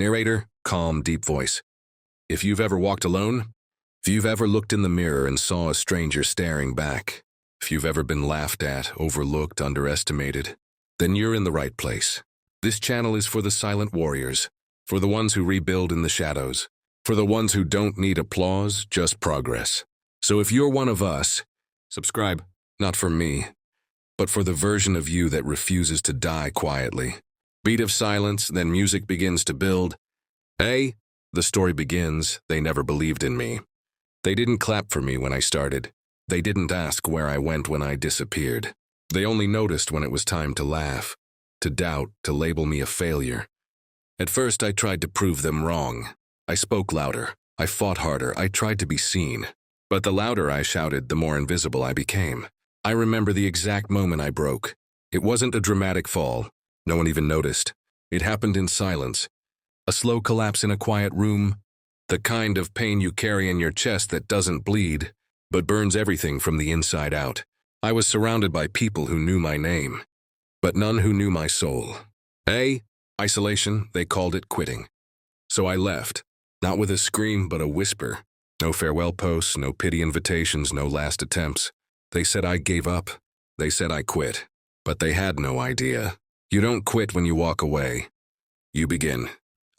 Narrator, calm, deep voice. If you've ever walked alone, if you've ever looked in the mirror and saw a stranger staring back, if you've ever been laughed at, overlooked, underestimated, then you're in the right place. This channel is for the silent warriors, for the ones who rebuild in the shadows, for the ones who don't need applause, just progress. So if you're one of us, subscribe, not for me, but for the version of you that refuses to die quietly. Beat of silence, then music begins to build. Hey, the story begins. They never believed in me. They didn't clap for me when I started. They didn't ask where I went when I disappeared. They only noticed when it was time to laugh, to doubt, to label me a failure. At first, I tried to prove them wrong. I spoke louder. I fought harder. I tried to be seen. But the louder I shouted, the more invisible I became. I remember the exact moment I broke. It wasn't a dramatic fall. No one even noticed. It happened in silence. A slow collapse in a quiet room. The kind of pain you carry in your chest that doesn't bleed, but burns everything from the inside out. I was surrounded by people who knew my name, but none who knew my soul. Isolation, they called it quitting. So I left, not with a scream but a whisper. No farewell posts, no pity invitations, no last attempts. They said I gave up. They said I quit. But they had no idea. You don't quit when you walk away. You begin.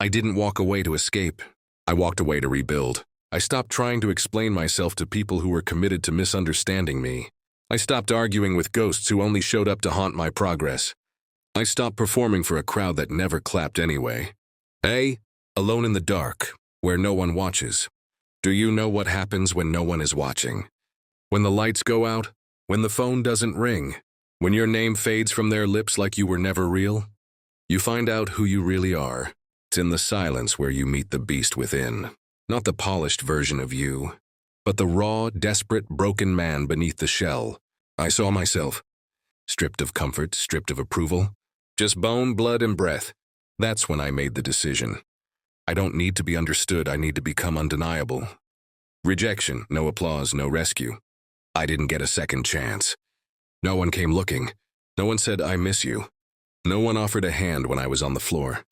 I didn't walk away to escape. I walked away to rebuild. I stopped trying to explain myself to people who were committed to misunderstanding me. I stopped arguing with ghosts who only showed up to haunt my progress. I stopped performing for a crowd that never clapped anyway. Alone in the dark, where no one watches. Do you know what happens when no one is watching? When the lights go out, when the phone doesn't ring, when your name fades from their lips like you were never real, you find out who you really are. It's in the silence where you meet the beast within. Not the polished version of you, but the raw, desperate, broken man beneath the shell. I saw myself, stripped of comfort, stripped of approval, just bone, blood, and breath. That's when I made the decision. I don't need to be understood, I need to become undeniable. Rejection, no applause, no rescue. I didn't get a second chance. No one came looking. No one said, I miss you. No one offered a hand when I was on the floor.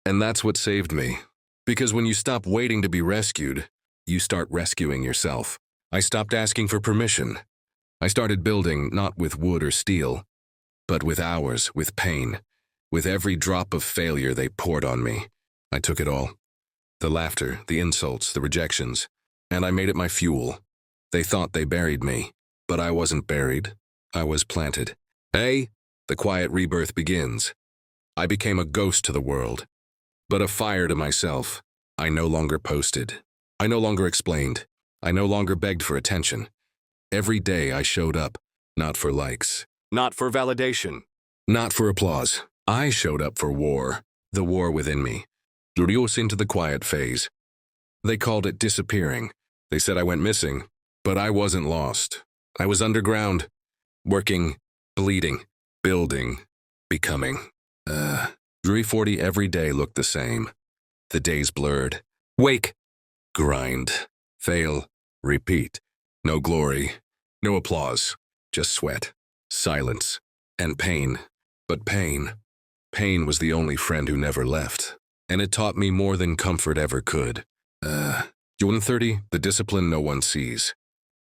And that's what saved me. Because when you stop waiting to be rescued, you start rescuing yourself. I stopped asking for permission. I started building not with wood or steel, but with hours, with pain, with every drop of failure they poured on me. I took it all. The laughter, the insults, the rejections, and I made it my fuel. They thought they buried me, but I wasn't buried. I was planted. The quiet rebirth begins. I became a ghost to the world, but a fire to myself. I no longer posted. I no longer explained. I no longer begged for attention. Every day I showed up, not for likes, not for validation, not for applause. I showed up for war, the war within me. Rios into the quiet phase. They called it disappearing. They said I went missing, but I wasn't lost. I was underground, working, bleeding, building, becoming. 340 every day looked the same. The days blurred. Wake, grind, fail, repeat. No glory, no applause, just sweat, silence, and pain. But pain was the only friend who never left. And it taught me more than comfort ever could. June 30, the discipline no one sees.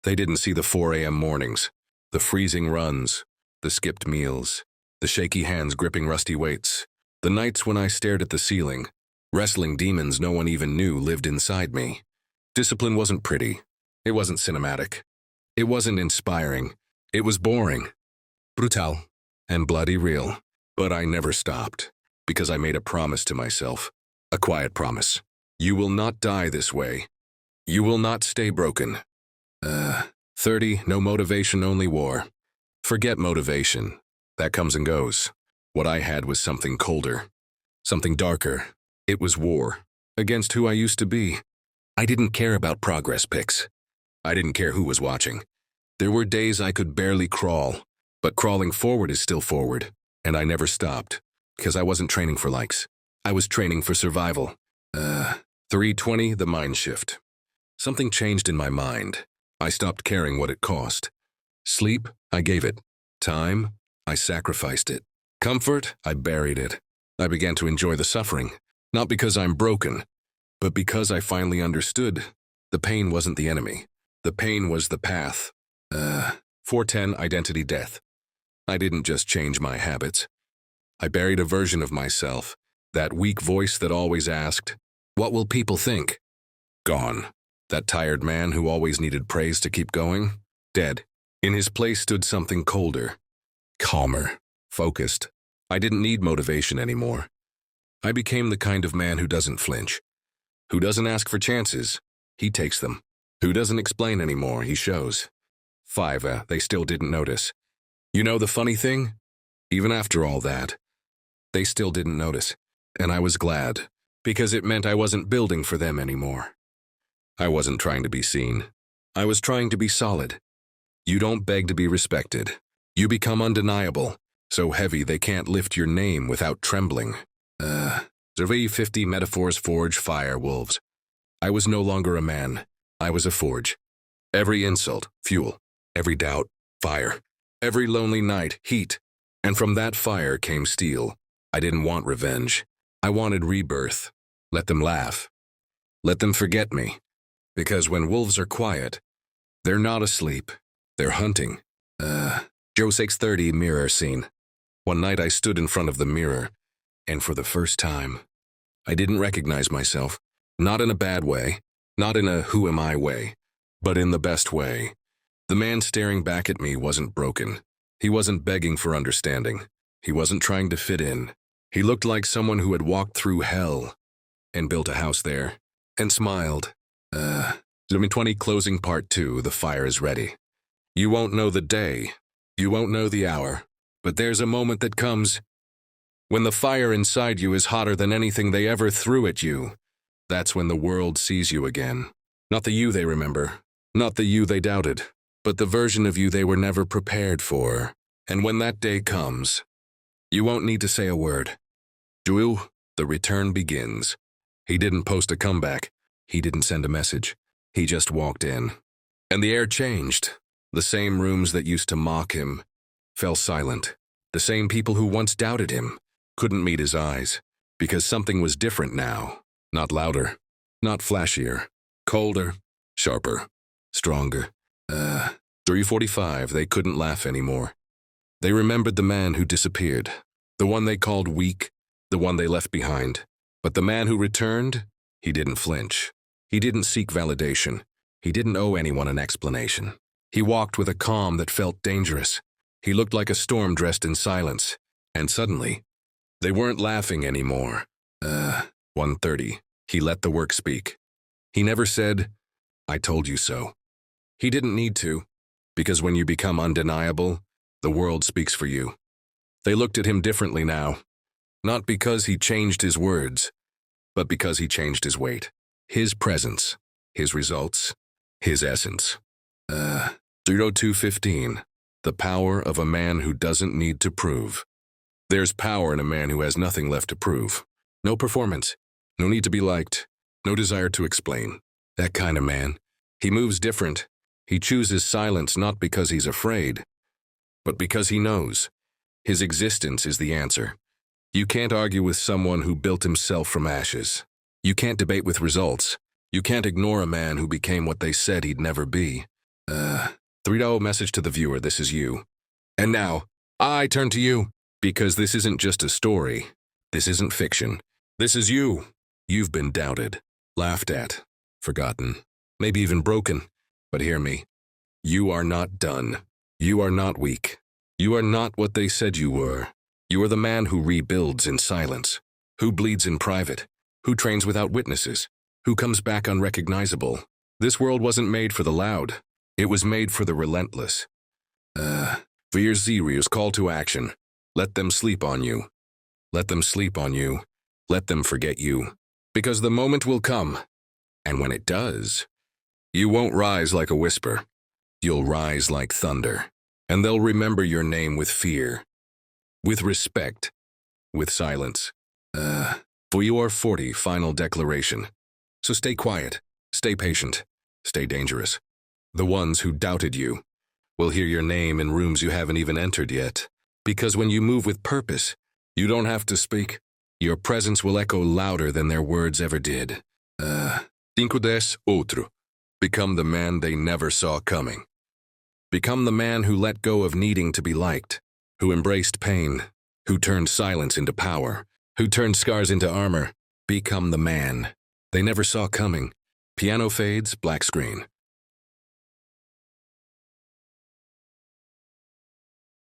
They didn't see the 4 a.m. mornings, the freezing runs, the skipped meals, the shaky hands gripping rusty weights, the nights when I stared at the ceiling, wrestling demons no one even knew lived inside me. Discipline wasn't pretty. It wasn't cinematic. It wasn't inspiring. It was boring, brutal, and bloody real. But I never stopped. Because I made a promise to myself, a quiet promise. You will not die this way. You will not stay broken. 30, no motivation, only war. Forget motivation. That comes and goes. What I had was something colder, something darker. It was war, against who I used to be. I didn't care about progress pics. I didn't care who was watching. There were days I could barely crawl, but crawling forward is still forward, and I never stopped. Because I wasn't training for likes. I was training for survival. 320, the mind shift. Something changed in my mind. I stopped caring what it cost. Sleep, I gave it. Time, I sacrificed it. Comfort, I buried it. I began to enjoy the suffering. Not because I'm broken, but because I finally understood. The pain wasn't the enemy. The pain was the path. 410 Identity Death. I didn't just change my habits. I buried a version of myself, that weak voice that always asked, "What will people think?" Gone. That tired man who always needed praise to keep going, dead. In his place stood something colder, calmer, focused. I didn't need motivation anymore. I became the kind of man who doesn't flinch, who doesn't ask for chances, he takes them, who doesn't explain anymore, he shows. 5, they still didn't notice. You know the funny thing? Even after all that, they still didn't notice. And I was glad, because it meant I wasn't building for them anymore. I wasn't trying to be seen. I was trying to be solid. You don't beg to be respected. You become undeniable, so heavy they can't lift your name without trembling. Survey 50 metaphors forge fire wolves. I was no longer a man. I was a forge. Every insult, fuel. Every doubt, fire. Every lonely night, heat. And from that fire came steel. I didn't want revenge. I wanted rebirth. Let them laugh. Let them forget me. Because when wolves are quiet, they're not asleep. They're hunting. Joe 630 mirror scene. One night I stood in front of the mirror, and for the first time, I didn't recognize myself. Not in a bad way, not in a who am I way, but in the best way. The man staring back at me wasn't broken. He wasn't begging for understanding. He wasn't trying to fit in. He looked like someone who had walked through hell and built a house there and smiled. 20 closing part 2, the fire is ready. You won't know the day, you won't know the hour, but there's a moment that comes when the fire inside you is hotter than anything they ever threw at you. That's when the world sees you again. Not the you they remember, not the you they doubted, but the version of you they were never prepared for. And when that day comes, you won't need to say a word. Drew, the return begins. He didn't post a comeback. He didn't send a message. He just walked in. And the air changed. The same rooms that used to mock him fell silent. The same people who once doubted him couldn't meet his eyes, because something was different now. Not louder, not flashier, colder, sharper, stronger. 345, they couldn't laugh anymore. They remembered the man who disappeared, the one they called weak, the one they left behind. But the man who returned, he didn't flinch. He didn't seek validation. He didn't owe anyone an explanation. He walked with a calm that felt dangerous. He looked like a storm dressed in silence. And suddenly, they weren't laughing anymore. 130, he let the work speak. He never said, "I told you so." He didn't need to, because when you become undeniable, the world speaks for you. They looked at him differently now, not because he changed his words, but because he changed his weight, his presence, his results, his essence. 30215, the power of a man who doesn't need to prove. There's power in a man who has nothing left to prove. No performance, no need to be liked, no desire to explain. That kind of man. He moves different. He chooses silence not because he's afraid, but because he knows. His existence is the answer. You can't argue with someone who built himself from ashes. You can't debate with results. You can't ignore a man who became what they said he'd never be. 3.0 message to the viewer, this is you. And now, I turn to you, because this isn't just a story. This isn't fiction. This is you. You've been doubted, laughed at, forgotten, maybe even broken. But hear me. You are not done. You are not weak. You are not what they said you were. You are the man who rebuilds in silence, who bleeds in private, who trains without witnesses, who comes back unrecognizable. This world wasn't made for the loud. It was made for the relentless. Veer's Zeri's call to action. Let them sleep on you. Let them sleep on you. Let them forget you. Because the moment will come, and when it does, you won't rise like a whisper. You'll rise like thunder, and they'll remember your name with fear, with respect, with silence. For your 40 final declaration. So stay quiet, stay patient, stay dangerous. The ones who doubted you will hear your name in rooms you haven't even entered yet. Because when you move with purpose, you don't have to speak. Your presence will echo louder than their words ever did. Cinco des outro. Become the man they never saw coming. Become the man who let go of needing to be liked, who embraced pain, who turned silence into power, who turned scars into armor. Become the man they never saw coming. Piano fades, black screen.